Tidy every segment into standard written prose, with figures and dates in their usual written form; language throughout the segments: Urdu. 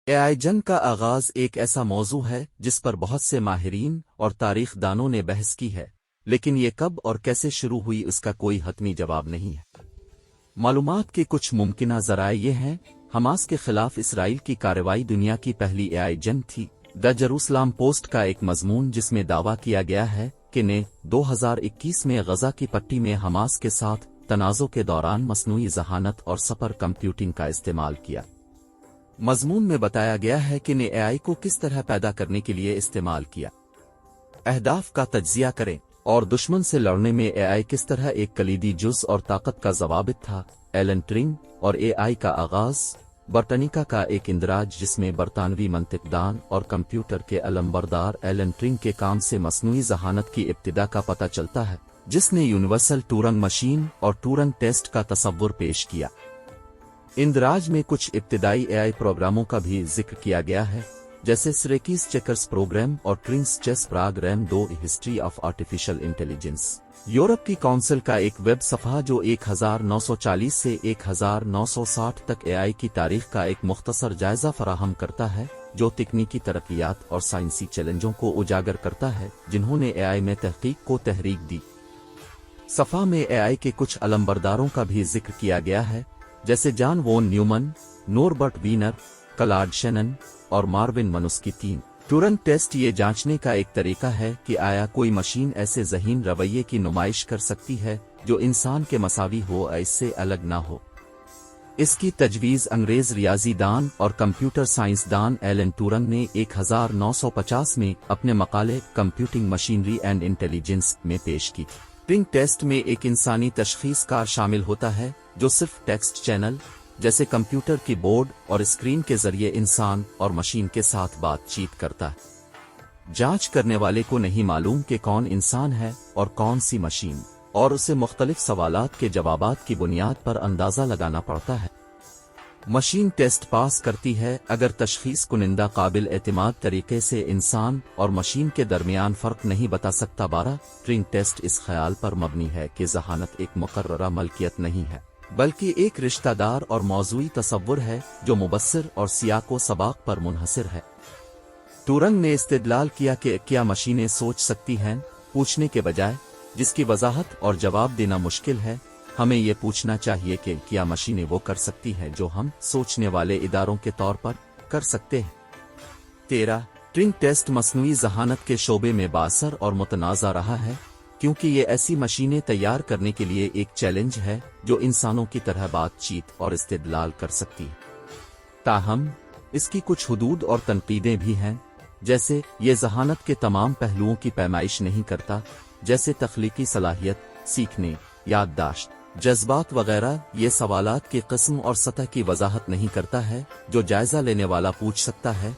اے جنگ کا آغاز ایک ایسا موضوع ہے جس پر بہت سے ماہرین اور تاریخ دانوں نے بحث کی ہے، لیکن یہ کب اور کیسے شروع ہوئی اس کا کوئی حتمی جواب نہیں ہے۔ معلومات کے کچھ ممکنہ ذرائع یہ ہیں: حماس کے خلاف اسرائیل کی کارروائی دنیا کی پہلی اے جنگ تھی۔ دا جروسلم پوسٹ کا ایک مضمون جس میں دعویٰ کیا گیا ہے کہ نے 2021 میں غزہ کی پٹی میں حماس کے ساتھ تنازع کے دوران مصنوعی ذہانت اور سپر کمپیوٹنگ کا استعمال کیا۔ مضمون میں بتایا گیا ہے کہ نے اے کو کس طرح پیدا کرنے کے لیے استعمال کیا، اہداف کا تجزیہ کریں، اور دشمن سے لڑنے میں اے کس طرح ایک کلیدی جز اور طاقت کا ضوابط تھا۔ ایلن ٹرنگ اور اے کا آغاز۔ برٹنیکا کا ایک اندراج جس میں برطانوی منطق دان اور کمپیوٹر کے علمبردار ایلن ٹرنگ کے کام سے مصنوعی ذہانت کی ابتدا کا پتہ چلتا ہے، جس نے یونیورسل ٹورنگ مشین اور ٹورنگ ٹیسٹ کا تصور پیش کیا۔ اندراج میں کچھ ابتدائی اے پروگراموں کا بھی ذکر کیا گیا ہے، جیسے سریکیز چیکرز پروگرام اور Turing's chess program. History of artificial intelligence. یورپ کی کونسل کا ایک ویب صفحہ جو 1940 سے 1960 تک اے کی تاریخ کا ایک مختصر جائزہ فراہم کرتا ہے، جو تکنیکی ترقیات اور سائنسی چیلنجوں کو اجاگر کرتا ہے جنہوں نے اے میں تحقیق کو تحریک دی۔ صفحہ میں اے کے کچھ علمبرداروں کا بھی ذکر کیا گیا ہے، جیسے جان وون Neumann, Norbert winner, Claude Shannon اور مارون منسکیتین۔ ٹورنگ ٹیسٹ یہ جانچنے کا ایک طریقہ ہے کہ آیا کوئی مشین ایسے ذہین رویے کی نمائش کر سکتی ہے جو انسان کے مساوی ہو یا اس سے الگ نہ ہو۔ اس کی تجویز انگریز ریاضی دان اور کمپیوٹر سائنس دان ایلن ٹورنگ نے 1950 میں اپنے مقالے کمپیوٹنگ مشینری اینڈ انٹیلیجنس میں پیش کی تھی۔ ٹورنگ ٹیسٹ میں ایک انسانی تشخیص کار شامل ہوتا ہے جو صرف ٹیکسٹ چینل جیسے کمپیوٹر کی بورڈ اور اسکرین کے ذریعے انسان اور مشین کے ساتھ بات چیت کرتا ہے۔ جانچ کرنے والے کو نہیں معلوم کہ کون انسان ہے اور کون سی مشین، اور اسے مختلف سوالات کے جوابات کی بنیاد پر اندازہ لگانا پڑتا ہے۔ مشین ٹیسٹ پاس کرتی ہے اگر تشخیص کنندہ قابل اعتماد طریقے سے انسان اور مشین کے درمیان فرق نہیں بتا سکتا۔ ٹورنگ ٹیسٹ اس خیال پر مبنی ہے کہ ذہانت ایک مقررہ ملکیت نہیں ہے، بلکہ ایک رشتہ دار اور موضوعی تصور ہے جو مبصر اور سیاق و سباق پر منحصر ہے۔ ٹورنگ نے استدلال کیا کہ کیا مشینیں سوچ سکتی ہیں، پوچھنے کے بجائے جس کی وضاحت اور جواب دینا مشکل ہے، ہمیں یہ پوچھنا چاہیے کہ کیا مشینیں وہ کر سکتی ہیں جو ہم سوچنے والے اداروں کے طور پر کر سکتے ہیں۔ 13 ٹورنگ ٹیسٹ مصنوعی ذہانت کے شعبے میں بااثر اور متنازع رہا ہے، کیونکہ یہ ایسی مشینیں تیار کرنے کے لیے ایک چیلنج ہے جو انسانوں کی طرح بات چیت اور استدلال کر سکتی ہے۔ تاہم اس کی کچھ حدود اور تنقیدیں بھی ہیں، جیسے یہ ذہانت کے تمام پہلوؤں کی پیمائش نہیں کرتا، جیسے تخلیقی صلاحیت، سیکھنے، یادداشت، جذبات وغیرہ۔ یہ سوالات کی قسم اور سطح کی وضاحت نہیں کرتا ہے جو جائزہ لینے والا پوچھ سکتا ہے۔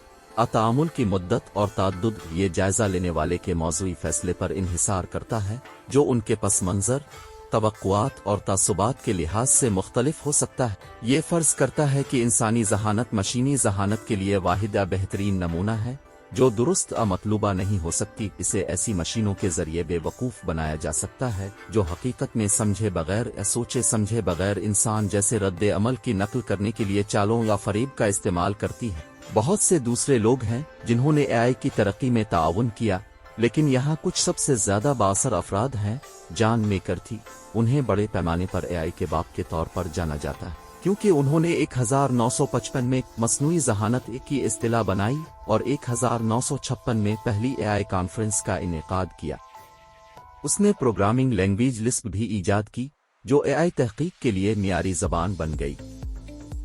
تعامل کی مدت اور تعدد یہ جائزہ لینے والے کے موضوعی فیصلے پر انحصار کرتا ہے، جو ان کے پس منظر، توقعات اور تعصبات کے لحاظ سے مختلف ہو سکتا ہے۔ یہ فرض کرتا ہے کہ انسانی ذہانت مشینی ذہانت کے لیے واحد بہترین نمونہ ہے، جو درست مطلوبہ نہیں ہو سکتی۔ اسے ایسی مشینوں کے ذریعے بے وقوف بنایا جا سکتا ہے جو حقیقت میں سمجھے بغیر یا سوچے سمجھے بغیر انسان جیسے رد عمل کی نقل کرنے کے لیے چالوں یا فریب کا استعمال کرتی ہے۔ بہت سے دوسرے لوگ ہیں جنہوں نے اے کی ترقی میں تعاون کیا، لیکن یہاں کچھ سب سے زیادہ بااثر افراد ہیں۔ جان میکرتھی، انہیں بڑے پیمانے پر اے کے باپ کے طور پر جانا جاتا ہے، کیونکہ انہوں نے 1955 میں مصنوعی ذہانت کی اصطلاح بنائی اور 1956 میں پہلی اے کانفرنس کا انعقاد کیا۔ اس نے پروگرامنگ لینگویج لسپ بھی ایجاد کی، جو اے تحقیق کے لیے معیاری زبان بن گئی۔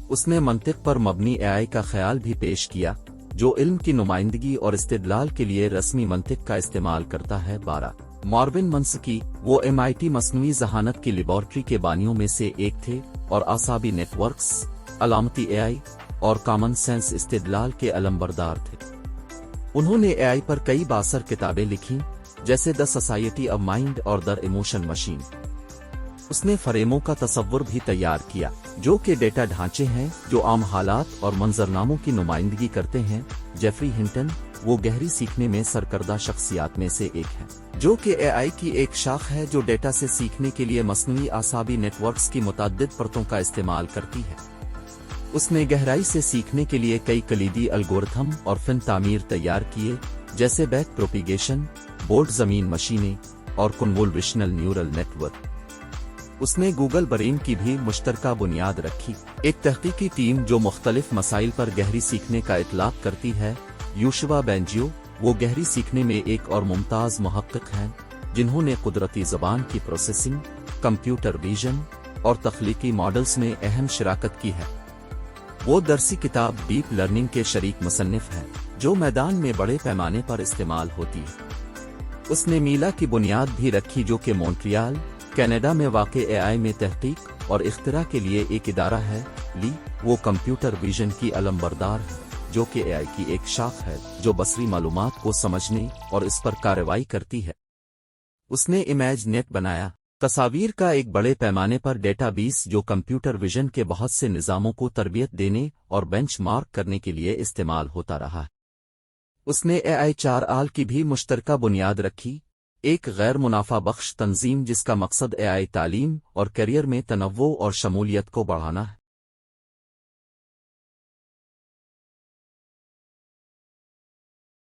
اس نے منطق پر مبنی اے کا خیال بھی پیش کیا، جو علم کی نمائندگی اور استدلال کے لیے رسمی منطق کا استعمال کرتا ہے۔ 12 مارون منسکی، وہ MIT مصنوعی ذہانت کی لیبارٹری کے بانیوں میں سے ایک تھے اور اعصابی نیٹ ورکس، علامتی اے اور کامن سینس استدلال کے علمبردار تھے۔ انہوں نے اے پر کئی بااثر کتابیں لکھیں، جیسے دی سوسائٹی آف مائنڈ اور دی ایموشن مشین۔ اس نے فریموں کا تصور بھی تیار کیا، جو کہ ڈیٹا ڈھانچے ہیں جو عام حالات اور منظرناموں کی نمائندگی کرتے ہیں۔ جیفری ہنٹن، وہ گہری سیکھنے میں سرکردہ شخصیات میں سے ایک ہے، جو کہ اے کی ایک شاخ ہے جو ڈیٹا سے سیکھنے کے لیے مصنوعی اعصابی نیٹ ورکس کی متعدد پرتوں کا استعمال کرتی ہے۔ اس نے گہرائی سے سیکھنے کے لیے کئی کلیدی الگورتھم اور فن تعمیر تیار کیے، جیسے بیک پروپیگیشن، بورڈ زمین مشینیں اور کنوولوشنل نیورل نیٹ ورک۔ اس نے گوگل برین کی بھی مشترکہ بنیاد رکھی، ایک تحقیقی ٹیم جو مختلف مسائل پر گہری سیکھنے کا اطلاق کرتی ہے۔ یوشوا بینجیو، وہ گہری سیکھنے میں ایک اور ممتاز محقق ہیں جنہوں نے قدرتی زبان کی پروسیسنگ، کمپیوٹر ویژن اور تخلیقی ماڈلز میں اہم شراکت کی ہے۔ وہ درسی کتاب ڈیپ لرننگ کے شریک مصنف ہیں، جو میدان میں بڑے پیمانے پر استعمال ہوتی ہے۔ اس نے میلا کی بنیاد بھی رکھی، جو کہ مونٹریال، کینیڈا میں واقع اے آئی میں تحقیق اور اختراع کے لیے ایک ادارہ ہے۔ لی، وہ کمپیوٹر ویژن کی علم بردار ہے، جو کہ اے آئی کی ایک شاخ ہے جو بصری معلومات کو سمجھنے اور اس پر کارروائی کرتی ہے۔ اس نے امیج نیٹ بنایا، تصاویر کا ایک بڑے پیمانے پر ڈیٹا بیس جو کمپیوٹر ویژن کے بہت سے نظاموں کو تربیت دینے اور بینچ مارک کرنے کے لیے استعمال ہوتا رہا۔ اس نے اے آئی 4 کی بھی مشترکہ بنیاد رکھی، ایک غیر منافع بخش تنظیم جس کا مقصد اے آئی تعلیم اور کیریئر میں تنوع اور شمولیت کو بڑھانا ہے۔